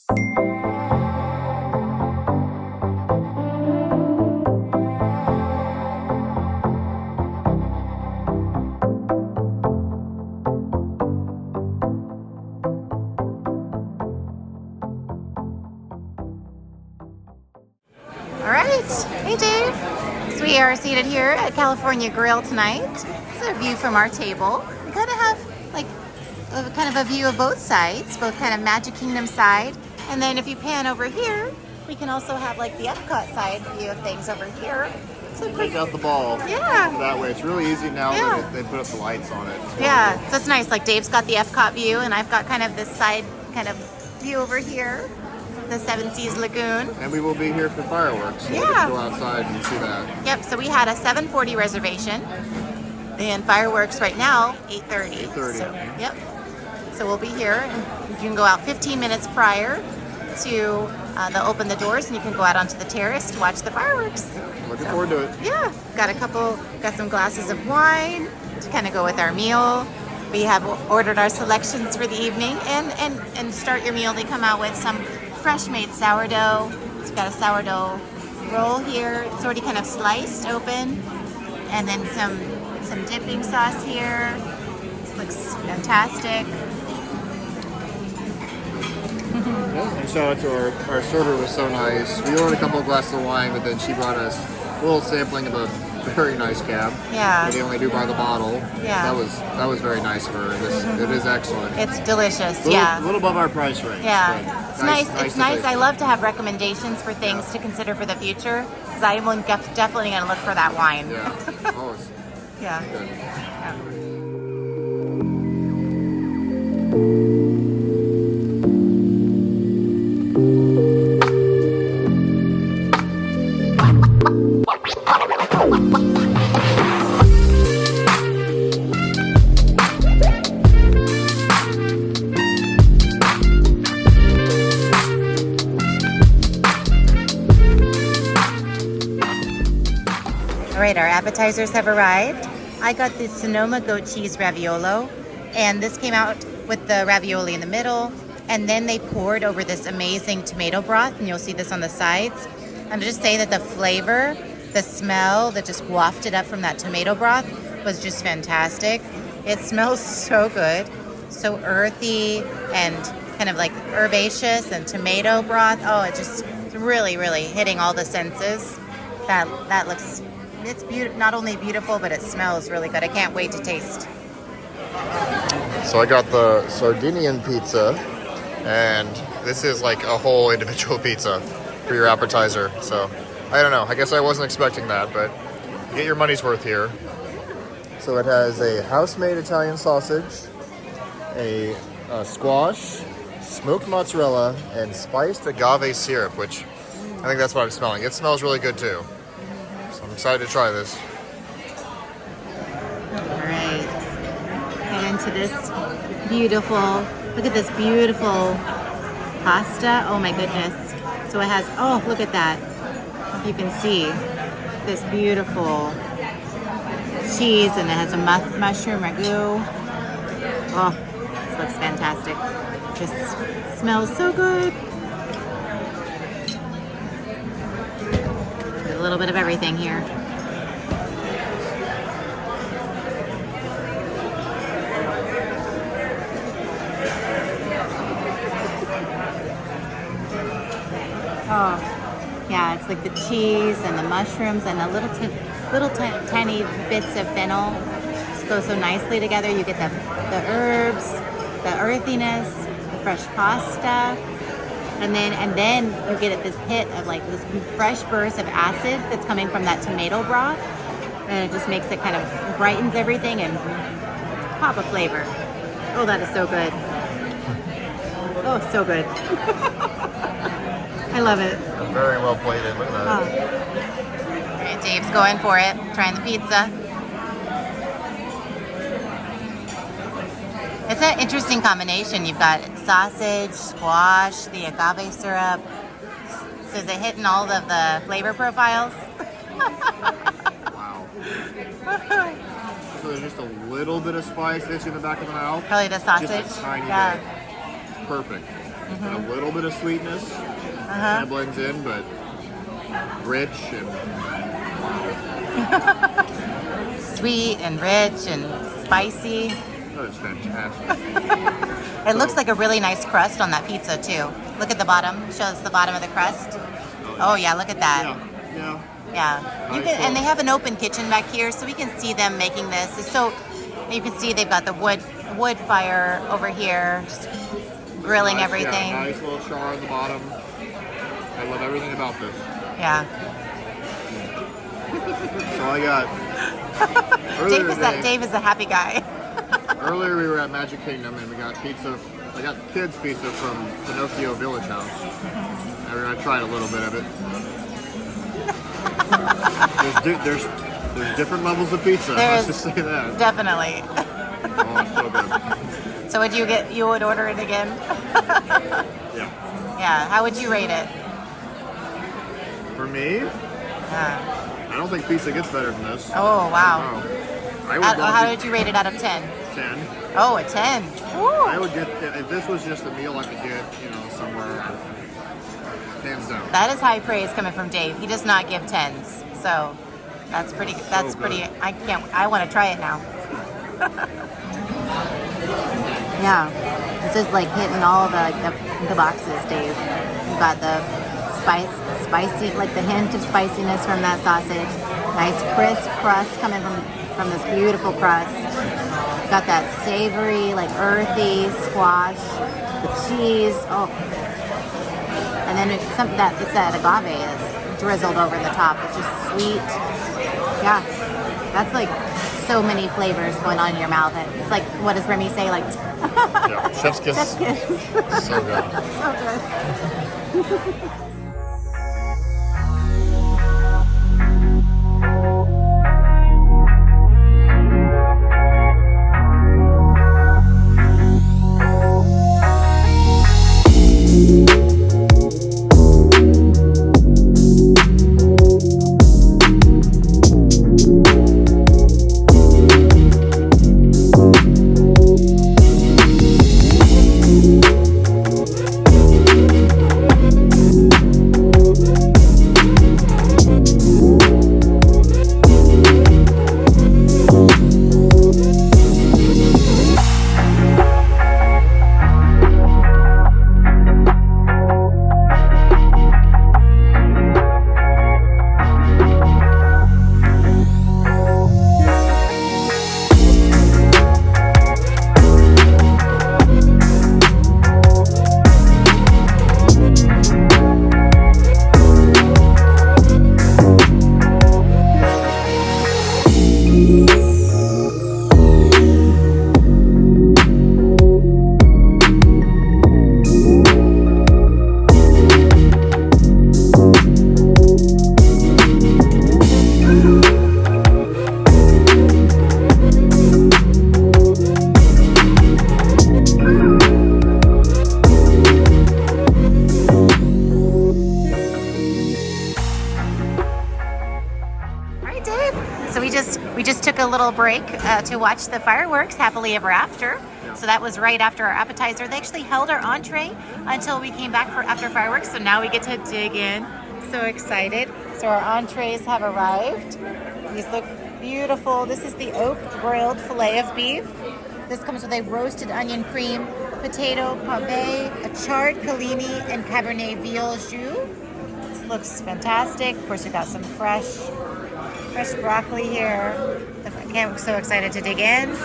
All right, hey Dave. So we are seated here at California Grill tonight. This is a view from our table. We kind of have like kind of a view of both sides, both kind of Magic Kingdom side. And then if you pan over here, we can also have like the Epcot side view of things over here. So Take out the ball. Yeah. That way. It's really easy now that they put up the lights on it. Yeah, so it's nice. Like Dave's got the Epcot view and I've got kind of this side kind of view over here. The Seven Seas Lagoon. And we will be here for fireworks. So we'll just go outside and see that. Yep, so we had a 7:40 reservation. And fireworks right now, 8:30. 8:30. So, yep. So we'll be here. And you can go out 15 minutes prior to they'll open the doors and you can go out onto the terrace to watch the fireworks. Looking forward to it. Yeah, got some glasses of wine to kind of go with our meal. We have ordered our selections for the evening and start your meal. They come out with some fresh made sourdough. It's got a sourdough roll here. It's already kind of sliced open. And then some dipping sauce here. This looks fantastic. And shout out to our server, was so nice. We ordered a couple of glasses of wine, but then she brought us a little sampling of a very nice cab. Yeah. That they only do by the bottle. Yeah. That was very nice of her. It is excellent. It's delicious. A little above our price range. Yeah. It's nice. It's nice. I taste. love to have recommendations for things to consider for the future because I'm definitely going to look for that wine. Yeah. Oh, it's Yeah. good. Yeah. All right, our appetizers have arrived. I got the Sonoma goat cheese raviolo, and this came out with the ravioli in the middle, and then they poured over this amazing tomato broth, and you'll see this on the sides. I'm just saying that the flavor, the smell that just wafted up from that tomato broth was just fantastic. It smells so good, so earthy and kind of like herbaceous and tomato broth. Oh, it's really, really hitting all the senses. That looks, it's not only beautiful, but it smells really good. I can't wait to taste. So I got the Sardinian pizza, and this is like a whole individual pizza for your appetizer. So I don't know. I guess I wasn't expecting that, but get your money's worth here. So it has a house-made Italian sausage, a squash, smoked mozzarella, and spiced agave syrup, which I think that's what I'm smelling. It smells really good too. So I'm excited to try this. All right. Get into this beautiful, look at this beautiful pasta. Oh my goodness. So it has, oh, look at that. If you can see this beautiful cheese, and it has a mushroom ragu. Oh, this looks fantastic. Just smells so good. A little bit of everything here. Oh, yeah, it's like the cheese and the mushrooms and a little tiny bits of fennel. Just go so nicely together. You get the herbs, the earthiness, the fresh pasta, and then you get this hit of like this fresh burst of acid that's coming from that tomato broth, and it just makes it kind of brightens everything and pop of flavor. Oh, that is so good. Oh, so good. I love it. Very well plated. Look at that. Oh. All right, Dave's going for it, trying the pizza. It's an interesting combination. You've got sausage, squash, the agave syrup. So is it hitting all of the flavor profiles? Wow. So there's just a little bit of spice that's in the back of the mouth. Probably the sausage. Just a tiny yeah. bit. It's perfect. and a little bit of sweetness. Kind of blends in, but rich and sweet and rich and spicy. that is fantastic. It looks like a really nice crust on that pizza too. Look at the bottom. Shows the bottom of the crust. Oh yeah, look at that. Yeah. Yeah. You can, and they have an open kitchen back here, so we can see them making this. So you can see they've got the wood fire over here, just grilling everything. Yeah, nice little char on the bottom. I love everything about this. Yeah. So I got Dave is a happy guy. earlier we were at Magic Kingdom and we got pizza. I got kids pizza from Pinocchio Village House. I tried a little bit of it. There's different levels of pizza. Let's just say that. Definitely. Oh, it's so good. So would you get? You would order it again? Yeah. Yeah. How would you rate it? For me, I don't think pizza gets better than this. Oh wow. How did you rate it out of 10? 10. Oh, a 10. Ooh. I would get, if this was just a meal I could get, somewhere, hands down. That is high praise coming from Dave. He does not give 10s. So that's pretty, I want to try it now. Yeah. This is like hitting all the boxes, Dave. You've got the spicy, like the hint of spiciness from that sausage. Nice crisp crust coming from this beautiful crust. Got that savory, like earthy squash, the cheese. Oh, and then it's that agave is drizzled over the top, which is sweet. Yeah, that's like so many flavors going on in your mouth. It's like, what does Remy say? Like, yeah, chef's kiss. Chef's kiss. So good. So good. We just took a little break to watch the fireworks happily ever after. Yeah. So that was right after our appetizer. They actually held our entree until we came back for after fireworks. So now we get to dig in. So excited. So our entrees have arrived. These look beautiful. This is the oak grilled filet of beef. This comes with a roasted onion cream, potato pave, a charred callini, and Cabernet Veal jus. This looks fantastic. Of course, we've got some fresh broccoli here. I'm so excited to dig in.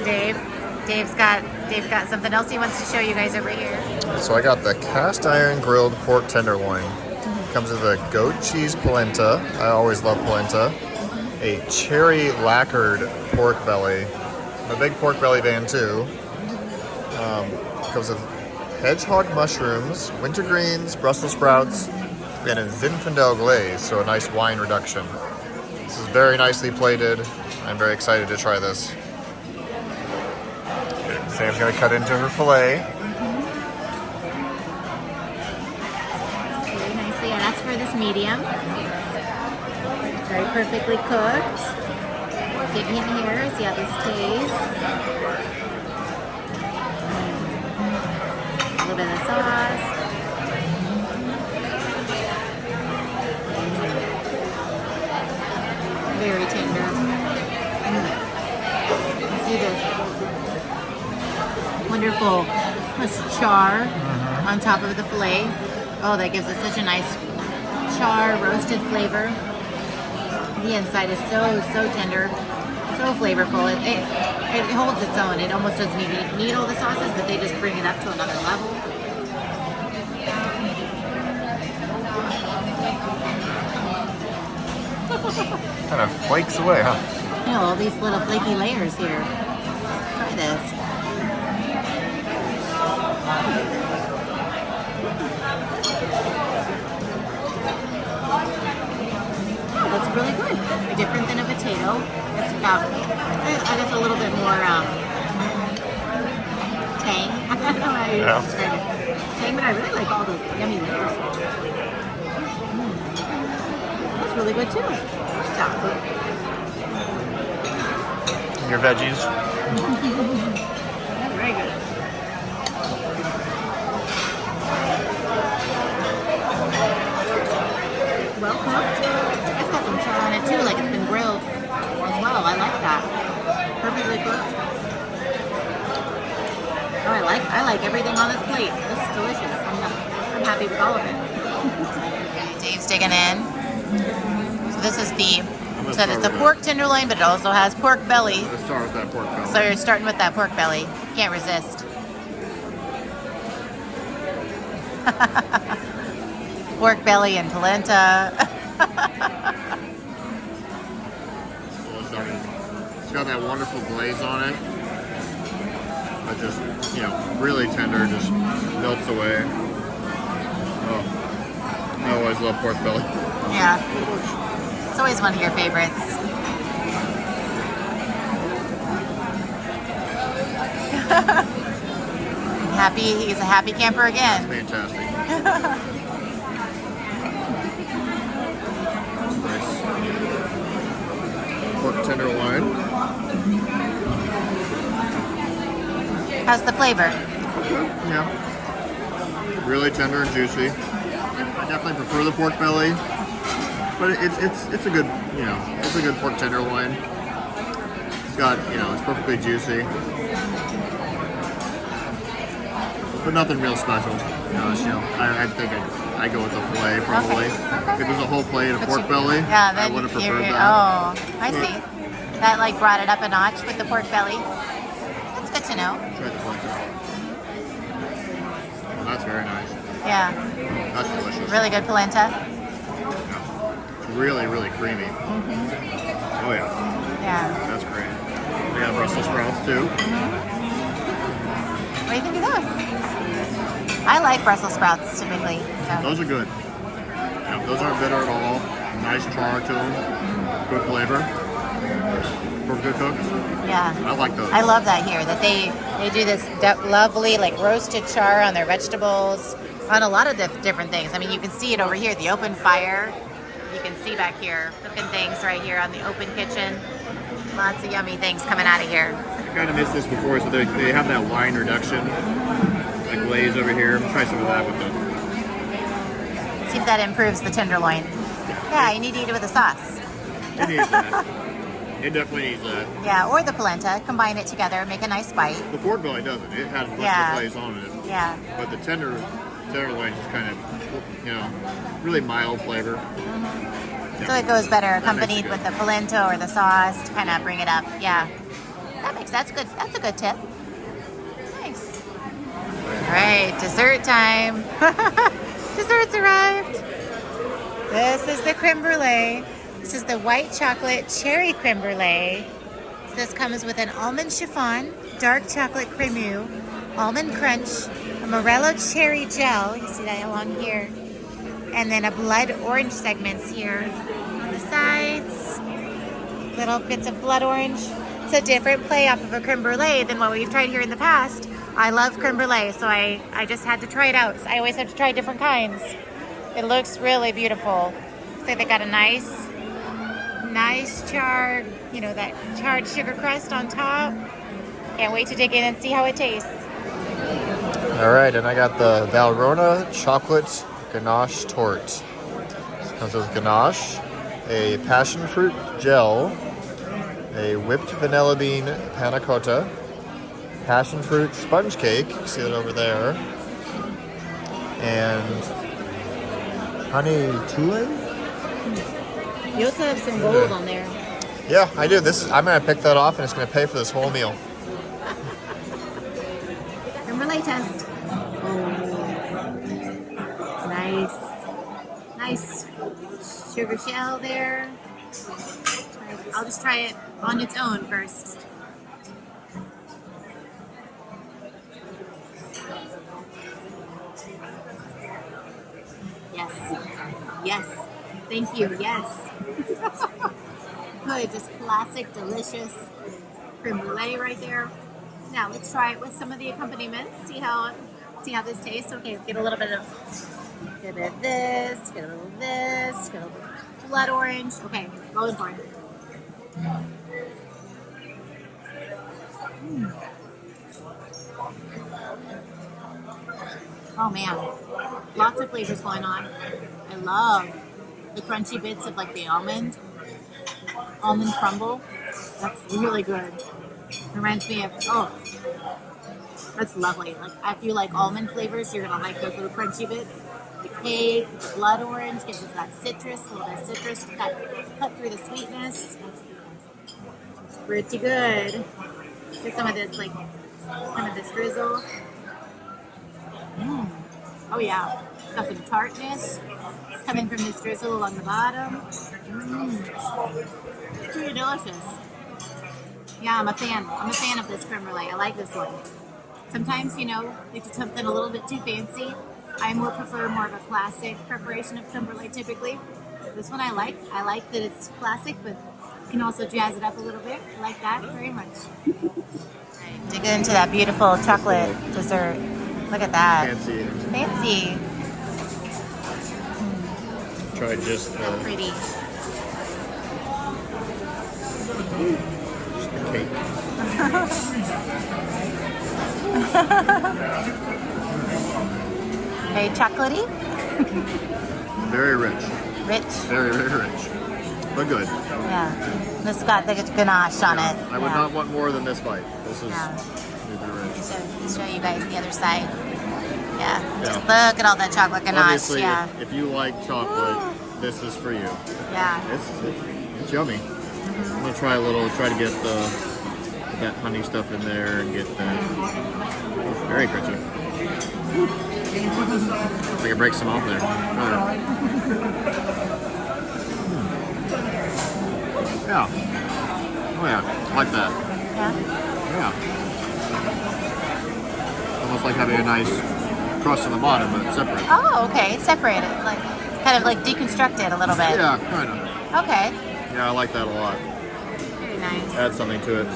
Dave's got something else he wants to show you guys over here. So I got the cast iron grilled pork tenderloin. Comes with a goat cheese polenta. I always love polenta. A cherry lacquered pork belly. I'm a big pork belly fan too. Comes with hedgehog mushrooms, wintergreens, Brussels sprouts, and a Zinfandel glaze, so a nice wine reduction. This is very nicely plated. I'm very excited to try this. Sam's gonna cut into her filet. Very nicely, and that's for this medium. Very perfectly cooked. Dig in here, see how this tastes. A little bit of This char on top of the filet. Oh, that gives it such a nice char roasted flavor. The inside is so tender, so flavorful. It holds its own. It almost doesn't even need all the sauces, but they just bring it up to another level. Kind of flakes away, huh? You know, all these little flaky layers here. Try this. Oh, that's really good. Different than a potato. It's got, I guess, a little bit more tang. I don't know how you describe it. Tang, but I really like all those yummy layers. That's really good too. Chocolate. Your veggies. Very good. Well cooked. It's got some char on it too, like it's been grilled as well. I like that. Perfectly cooked. Oh, I like everything on this plate. This is delicious. I'm happy with all of it. Dave's digging in. So this is it's a pork tenderloin, but it also has pork belly. Let's start with that pork belly. So you're starting with that pork belly. Can't resist. Pork belly and polenta. It's got that wonderful glaze on it. But just, really tender, just melts away. Oh, I always love pork belly. Yeah. It's always one of your favorites. He's a happy camper again. That's fantastic. Nice pork tenderloin. How's the flavor? Yeah. Really tender and juicy. I definitely prefer the pork belly. But it's a good, it's a good pork tenderloin. It's got, it's perfectly juicy. But nothing real special. I think I go with the filet probably. Okay. If it was a whole plate of pork belly, yeah, then I would have preferred that. Oh, I see. That like brought it up a notch with the pork belly. That's good to know. Try the polenta. Well, that's very nice. Yeah. That's delicious. Really good polenta. Really, really creamy. Oh yeah. Yeah. That's great. We have Brussels sprouts too. What do you think of those? I like Brussels sprouts typically. So. Those are good. Yeah, those aren't bitter at all. Nice char to them. Good flavor. For good cooks. Yeah. I like those. I love that here. That they do this lovely like roasted char on their vegetables, on a lot of different things. I mean, you can see it over here, the open fire. You can see back here, cooking things right here on the open kitchen. Lots of yummy things coming out of here. I kind of missed this before, so they have that wine reduction, like glaze over here. Try some of that with them. See if that improves the tenderloin. Yeah, you need to eat it with a sauce. It needs that. It definitely needs that. Yeah, or the polenta. Combine it together, make a nice bite. The pork belly doesn't. It has much of the glaze on it. Yeah. But the tenderloin is kind of, really mild flavor. Mm-hmm. So it goes better accompanied with the polenta or the sauce to kind of bring it up. Yeah. That's good. That's a good tip. Nice. All right, dessert time. Desserts arrived. This is the creme brulee. This is the white chocolate cherry creme brulee. So this comes with an almond chiffon, dark chocolate cremeux, almond crunch, a morello cherry gel. You see that along here. And then a blood orange segments here on the sides. Little bits of blood orange. It's a different play off of a creme brulee than what we've tried here in the past. I love creme brulee, so I just had to try it out. I always have to try different kinds. It looks really beautiful. So they got a nice charred, that charred sugar crust on top. Can't wait to dig in and see how it tastes. All right, and I got the Valrhona chocolate ganache torte. It comes with ganache, a passion fruit gel, a whipped vanilla bean panna cotta, passion fruit sponge cake. You see that over there. And honey tule? You also have some gold on there. Yeah, I do. I'm gonna pick that off, and it's gonna pay for this whole meal. Creme brulee test. Oh, nice sugar shell there. I'll just try it on its own first. Yes. Thank you. Yes. Good. Just classic, delicious creme brulee right there. Now let's try it with some of the accompaniments. See how this tastes. Okay, get a little bit of this, get a little of this, get a little blood orange. Okay, going for it. Oh man, lots of flavors going on. I love the crunchy bits of like the almond crumble. That's really good. Reminds me of, that's lovely. Like if you like almond flavors, you're gonna like those little crunchy bits. The cake, the blood orange gives us that citrus, a little bit of citrus cut through the sweetness. It's pretty good. Get some of this drizzle. Oh yeah, got some tartness coming from this drizzle along the bottom. It's pretty delicious. Yeah, I'm a fan of this creme brulee. I like this one. Sometimes, they do something a little bit too fancy. I prefer more of a classic preparation of creme brulee typically. This one I like. I like that it's classic, but you can also jazz it up a little bit. I like that very much. Dig into that beautiful chocolate dessert. Look at that. Fancy. Try just so pretty. Just the cake. Very chocolatey. Very rich. Very, very rich. But good. Yeah. This got the ganache on it. I would not want more than this bite. This is super rich. Show you guys the other side. Yeah. Just look at all that chocolate ganache. Obviously, if you like chocolate, this is for you. Yeah. It's yummy. I'm gonna try to get that honey stuff in there and get that very crunchy. I can break some off there. Yeah. Oh yeah, I like that. Yeah. Almost like having a nice crust on the bottom, but separate. Oh, okay. Separated. Like kind of like deconstructed a little bit. Yeah, kind of. Okay. Yeah, I like that a lot. Very nice. Add something to it.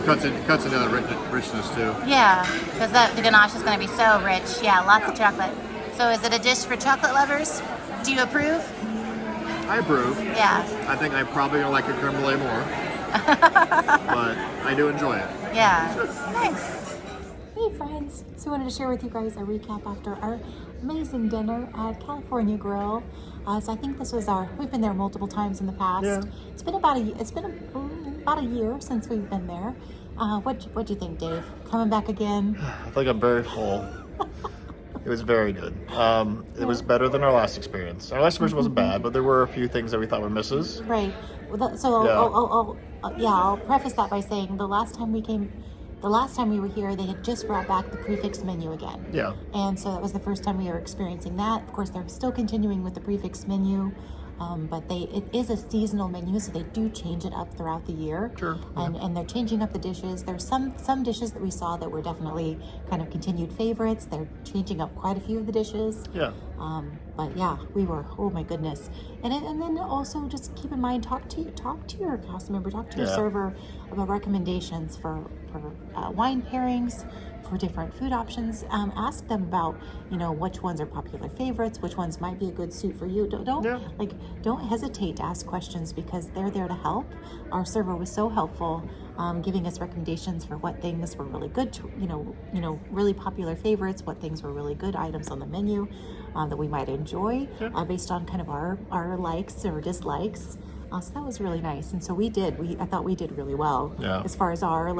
Cuts into the richness too. Yeah, because the ganache is going to be so rich. Yeah, lots of chocolate. So is it a dish for chocolate lovers? Do you approve? I approve. Yeah. I think I probably gonna like a creme brulee more. But I do enjoy it. Yeah. Nice. Hey friends, so I wanted to share with you guys a recap after our amazing dinner at California Grill. So I think we've been there multiple times in the past. Yeah. It's been about a year since we've been there. What'd you think, Dave? Coming back again? I think I'm very full. It was very good. It was better than our last experience. Our last experience wasn't bad, but there were a few things that we thought were misses. Right. I'll preface that by saying the last time we were here, they had just brought back the prefix menu again. Yeah. And so that was the first time we were experiencing that. Of course, they're still continuing with the prefix menu, but it is a seasonal menu, so they do change it up throughout the year. Sure. And they're changing up the dishes. There's some dishes that we saw that were definitely kind of continued favorites. They're changing up quite a few of the dishes. Yeah. But yeah, we were, oh my goodness. And then also just keep in mind, talk to your cast member, talk to your server about recommendations for wine pairings, for different food options. Ask them about, which ones are popular favorites, which ones might be a good suit for you. Don't hesitate to ask questions because they're there to help. Our server was so helpful, giving us recommendations for what things were really good, really popular favorites, what things were really good items on the menu that we might enjoy based on kind of our likes or dislikes. So that was really nice. And so I thought we did really well as far as our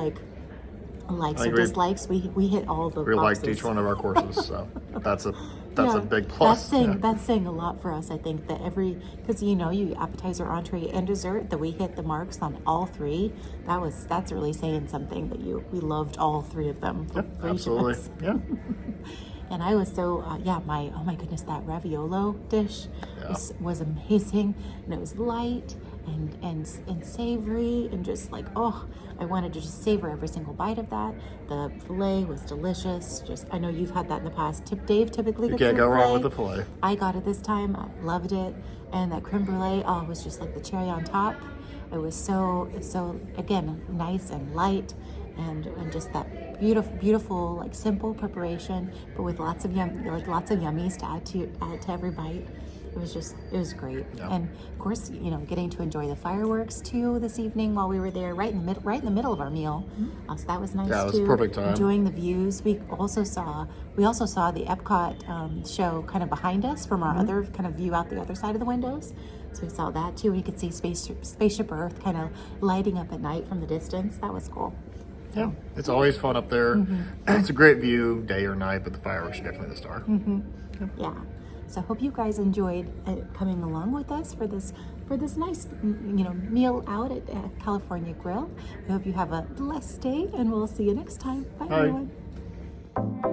likes I or agree. dislikes. We hit all the We boxes. liked each one of our courses, so that's a Yeah, big plus. That's saying a lot for us. I think that because you appetizer, entree, and dessert, that we hit the marks on all three. That's really saying something, that we loved all three of them. Yep, for each of absolutely. us. Yeah. And I was so oh my goodness, that raviolo dish was amazing, and it was light and savory, and just like, oh, I wanted to just savor every single bite of that. The filet was delicious. Just, I know you've had that in the past. Dave typically You gets can't the go wrong filet. with the filet. I got it this time. I loved it, and that creme brulee, oh, it was just like the cherry on top. It was so again, nice and light, and just that beautiful like simple preparation, but with lots of yummies to add to every bite. It was great. Yeah. And of course, getting to enjoy the fireworks too this evening while we were there, right in the middle of our meal. So that was nice too. Yeah, it was a perfect time. Enjoying the views. We also saw the Epcot show kind of behind us from our other kind of view out the other side of the windows. So we saw that too. We could see Spaceship Earth kind of lighting up at night from the distance. That was cool. Yeah, it's always fun up there. It's a great view, day or night, but the fireworks are definitely the star. Yeah. So I hope you guys enjoyed coming along with us for this nice meal out at California Grill. I hope you have a blessed day, and we'll see you next time. Bye. Bye. Everyone.